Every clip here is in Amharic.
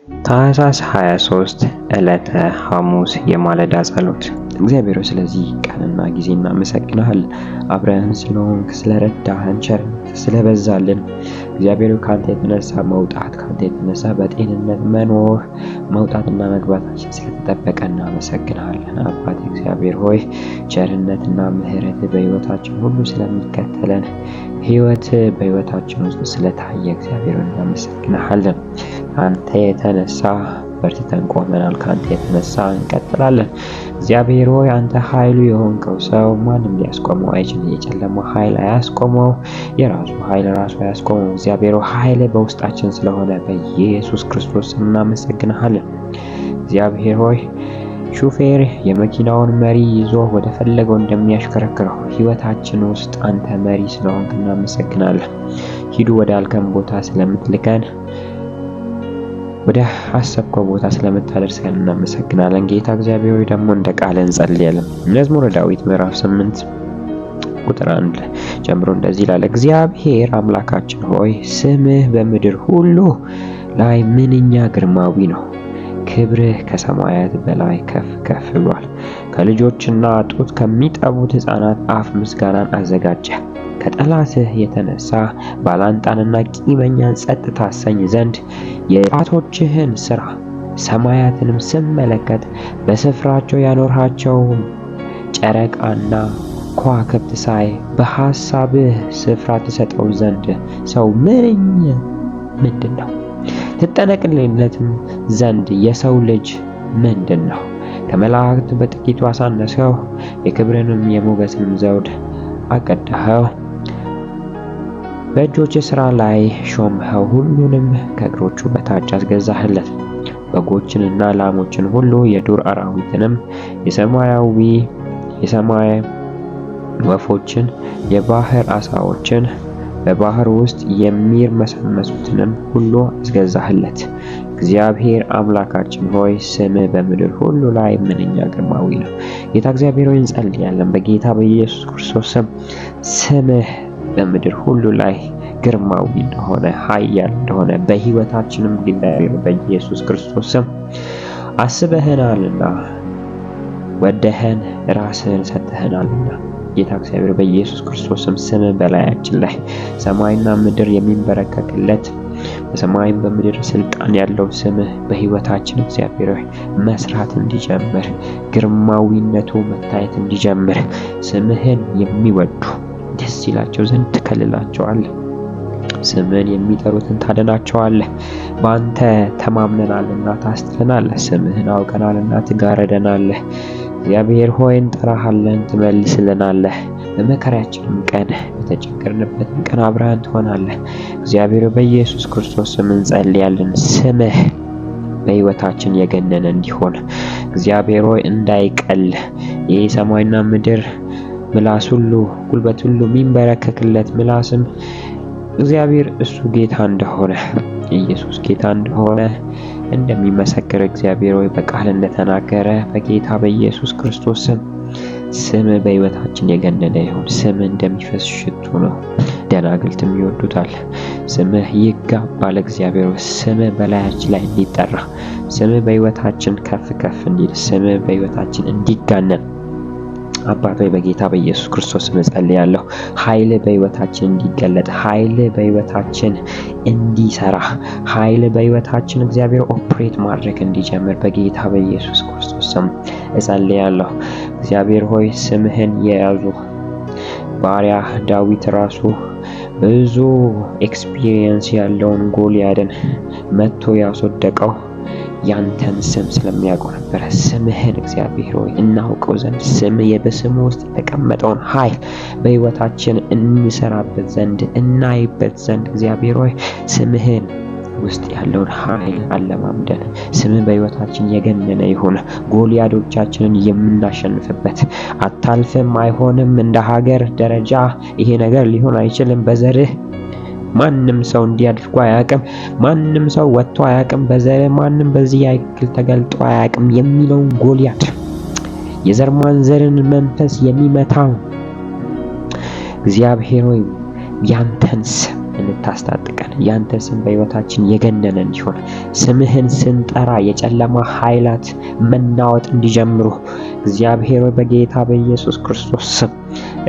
ታኅሳስ 23 ዕለተ ሐሙስ የማለዳ ጸሎት። እግዚአብሔር ሆይ ስለዚህ ቀንና ጊዜ እናመሰግንሃለን። አብረን ስለሆንክ፣ ስለረዳህን፣ ቸርነት ስለበዛልን እግዚአብሔር ሆይ ካንተ የተነሳ መውጣት፣ ካንተ የተነሳ በጤንነት መኖር፣ መውጣትና መግባታችን ስለተጠበቀ እናመሰግንሃለን። አባቴ እግዚአብሔር ሆይ ቸርነትና ምሕረት በሕይወታችን ሁሉ ስለሚከተለን፣ ሕይወት በሕይወታችን ውስጥ ስለታየ እግዚአብሔር ሆይ እናመሰግንሃለን። ካንተ የተነሳ በርትተን ቆመናል። ካንተ የተነሳ እንቀጥላለን። እግዚአብሔር ሆይ አንተ ኃይሉ የሆንከው ሰው ማንም ሊያስቆመው አይችልም። የጨለማ ኃይል አያስቆመው፣ የራሱ ኃይል ራሱ አያስቆመው። እግዚአብሔር ሆይ ኃይል በውስጣችን ስለሆነ በኢየሱስ ክርስቶስ እናመሰግንሃለን። እግዚአብሔር ሆይ ሹፌር የመኪናውን መሪ ይዞ ወደ ፈለገው እንደሚያሽከረክረው ሕይወታችን ውስጥ አንተ መሪ ስለሆንክ እናመሰግናለን። ሂዱ ወደ አልከን ቦታ ስለምትልከን፣ ወደ አሰብከው ቦታ ስለምታደርሰን እናመሰግናለን። ጌታ እግዚአብሔር ሆይ ደግሞ እንደ ቃል እንጸልያለን። መዝሙረ ዳዊት ምዕራፍ 8 ቁጥር 1 ጀምሮ እንደዚህ ይላል። እግዚአብሔር አምላካችን ሆይ ስምህ በምድር ሁሉ ላይ ምንኛ ግርማዊ ነው። ክብርህ ከሰማያት በላይ ከፍ ከፍ ብሏል። ከልጆችና ጡት ከሚጠቡት ሕፃናት አፍ ምስጋናን አዘጋጀ። ከጠላትህ የተነሳ ባላንጣንና ቂመኛን ጸጥ ታሰኝ ዘንድ የጣቶችህን ሥራ ሰማያትንም ስመለከት በስፍራቸው ያኖርሃቸው ጨረቃና ከዋክብት ሳይ በሐሳብህ ስፍራ ትሰጠው ዘንድ ሰው ምንድን ነው? ትጠነቅልለትም ዘንድ የሰው ልጅ ምንድን ነው? ከመላእክት በጥቂቱ አሳነስኸው፣ የክብርንም የሞገስንም ዘውድ አቀዳኸው። በእጆች ሥራ ላይ ሾምኸው፣ ሁሉንም ከእግሮቹ በታች አስገዛህለት። በጎችንና ላሞችን ሁሉ፣ የዱር አራዊትንም፣ የሰማይ ወፎችን፣ የባህር ዓሣዎችን፣ በባህር ውስጥ የሚርመሰመሱትንም ሁሉ አስገዛህለት። እግዚአብሔር አምላካችን ሆይ ስምህ በምድር ሁሉ ላይ ምንኛ ግርማዊ ነው። ጌታ እግዚአብሔር ሆይ እንጸልያለን በጌታ በኢየሱስ ክርስቶስ ስም ስምህ በምድር ሁሉ ላይ ግርማዊ እንደሆነ፣ ኃያል እንደሆነ በሕይወታችንም ሊናገር በኢየሱስ ክርስቶስ ስም አስበህናልና ወደህን ራስህን ሰጥተህናልና ጌታ እግዚአብሔር በኢየሱስ ክርስቶስ ስም በላያችን ላይ ሰማይና ምድር የሚንበረከክለት በሰማይም በምድር ስልጣን ያለው ስምህ በሕይወታችን እግዚአብሔር ሆይ መስራት እንዲጀምር፣ ግርማዊነቱ መታየት እንዲጀምር፣ ስምህን የሚወዱ ደስ ይላቸው ዘንድ ትከልላቸዋለህ። ስምህን የሚጠሩትን ታደናቸዋለህ። በአንተ ተማምነናልና ታስጥለናለህ። ስምህን አውቀናልና ትጋረደናለህ። እግዚአብሔር ሆይ እንጠራሃለን፣ ትመልስልናለህ። በመከራችንም ቀን በተቸገርንበትም ቀን አብረን ትሆናለህ። እግዚአብሔር በኢየሱስ ክርስቶስ ስም እንጸልያለን። ስምህ በሕይወታችን የገነነ እንዲሆን እግዚአብሔር ሆይ እንዳይቀል ይህ ሰማይና ምድር ምላስ ሁሉ ጉልበት ሁሉ የሚንበረከክለት ምላስም እግዚአብሔር እሱ ጌታ እንደሆነ ኢየሱስ ጌታ እንደሆነ እንደሚመሰክር እግዚአብሔር ሆይ በቃል እንደተናገረ በጌታ በኢየሱስ ክርስቶስ ስም በሕይወታችን የገነነ ይሁን። ስምህ እንደሚፈስ ሽቱ ነው፣ ደናግልትም ይወዱታል። ስምህ ይጋባል። እግዚአብሔር ሆይ ስምህ በላያችን ላይ እንዲጠራ፣ ስምህ በሕይወታችን ከፍ ከፍ እንዲል፣ ስምህ በሕይወታችን እንዲጋነን አባት ሆይ በጌታ በኢየሱስ ክርስቶስ እጸልያለሁ። ኃይል በሕይወታችን እንዲገለጥ፣ ኃይል በሕይወታችን እንዲሰራ፣ ኃይል በሕይወታችን እግዚአብሔር ኦፕሬት ማድረግ እንዲጀምር በጌታ በኢየሱስ ክርስቶስ ስም እጸልያለሁ። እግዚአብሔር ሆይ ስምህን የያዙ ባሪያ ዳዊት ራሱ ብዙ ኤክስፒሪየንስ ያለውን ጎልያድን መጥቶ ያስወደቀው ያንተን ስም ስለሚያውቀው ነበረ። ስምህን እግዚአብሔር ሆይ እናውቀው ዘንድ ስምህ በስሙ ውስጥ የተቀመጠውን ኃይል በሕይወታችን እንሰራበት ዘንድ እናይበት ዘንድ እግዚአብሔር ሆይ ስምህን ውስጥ ያለውን ኃይል አለማምደን። ስምህ በሕይወታችን የገነነ ይሁን። ጎልያዶቻችንን የምናሸንፍበት አታልፍም፣ አይሆንም፣ እንደ ሀገር ደረጃ ይሄ ነገር ሊሆን አይችልም፣ በዘርህ ማንም ሰው እንዲያድርጉ አያውቅም፣ ማንም ሰው ወጥቶ አያውቅም፣ በዘርህ ማንም በዚህ ያክል ተገልጦ አያውቅም የሚለውን ጎልያድ የዘር ማንዘርን መንፈስ የሚመታው እግዚአብሔር ሆይ ያንተን ስም እንድታስታጥቀን ያንተ ስም በሕይወታችን የገነነ እንዲሆን ስምህን ስንጠራ የጨለማ ኃይላት መናወጥ እንዲጀምሩ እግዚአብሔር ሆይ በጌታ በኢየሱስ ክርስቶስ ስም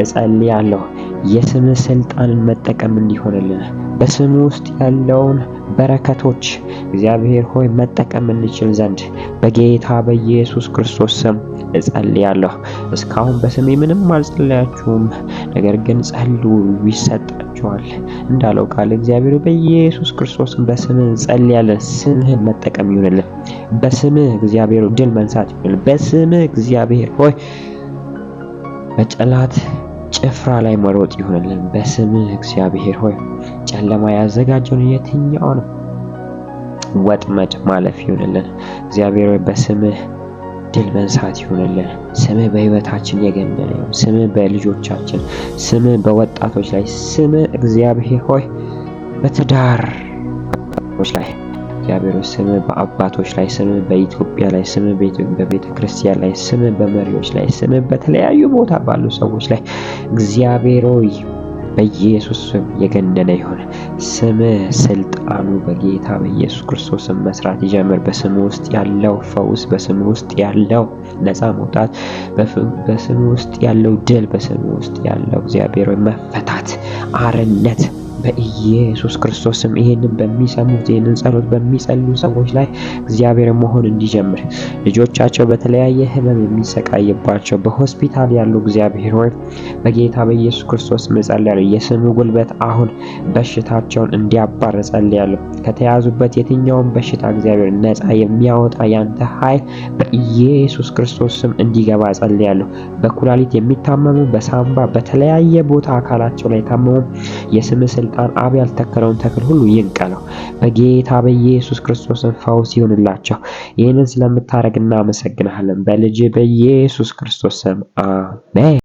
እጸልያለሁ። የስምህ ስልጣንን መጠቀም እንዲሆንልን በስም ውስጥ ያለውን በረከቶች እግዚአብሔር ሆይ መጠቀም እንችል ዘንድ በጌታ በኢየሱስ ክርስቶስ ስም እጸልያለሁ። እስካሁን በስሜ ምንም አልጸለያችሁም፣ ነገር ግን ጸልዩ ይሰጣችኋል እንዳለው ቃል እግዚአብሔር በኢየሱስ ክርስቶስ በስምህ እንጸልያለን። ስምህን መጠቀም ይሁንልን። በስምህ እግዚአብሔር ድል መንሳት ይሁንልን። በስምህ እግዚአብሔር ሆይ በጠላት ጭፍራ ላይ መሮጥ ይሁንልን። በስምህ እግዚአብሔር ሆይ ጨለማ ያዘጋጀውን የትኛውን ወጥመድ ማለፍ ይሁንልን። እግዚአብሔር ሆይ በስምህ ድል መንሳት ይሁንልን። ስምህ በሕይወታችን የገነነ ይሁን። ስምህ በልጆቻችን፣ ስምህ በወጣቶች ላይ፣ ስምህ እግዚአብሔር ሆይ በትዳሮች ላይ እግዚአብሔር ሆይ ስምህ በአባቶች ላይ፣ ስምህ በኢትዮጵያ ላይ፣ ስምህ በቤተ ክርስቲያን ላይ፣ ስምህ በመሪዎች ላይ፣ ስምህ በተለያዩ ቦታ ባሉ ሰዎች ላይ እግዚአብሔር ሆይ በኢየሱስ ስም የገነነ ይሁን። ስምህ ስልጣኑ በጌታ በኢየሱስ ክርስቶስ ስም መስራት ይጀምር። በስም ውስጥ ያለው ፈውስ፣ በስም ውስጥ ያለው ነፃ መውጣት፣ በስም ውስጥ ያለው ድል፣ በስም ውስጥ ያለው እግዚአብሔር ሆይ መፈታት፣ አርነት በኢየሱስ ክርስቶስ ስም ይሄንን በሚሰሙት ይሄንን ጸሎት በሚጸልዩ ሰዎች ላይ እግዚአብሔር መሆን እንዲጀምር ልጆቻቸው በተለያየ ሕመም የሚሰቃይባቸው በሆስፒታል ያሉ እግዚአብሔር ሆይ በጌታ በኢየሱስ ክርስቶስ ስም ጸልያለሁ። የስም ጉልበት አሁን በሽታቸውን እንዲያባር ጸልያለሁ። ከተያዙበት የትኛውም በሽታ እግዚአብሔር ነፃ የሚያወጣ ያንተ ኃይል በኢየሱስ ክርስቶስ ስም እንዲገባ ጸልያለሁ። በኩላሊት የሚታመሙ በሳምባ በተለያየ ቦታ አካላቸው ላይ ታመሙ የስም ስልጣን አብ ያልተከለውን ተክል ሁሉ ይንቀለው። በጌታ በኢየሱስ ክርስቶስ ፈውስ ይሁንላቸው። ይህንን ስለምታደርግ እናመሰግናለን። በልጅ በኢየሱስ ክርስቶስ ስም አሜን።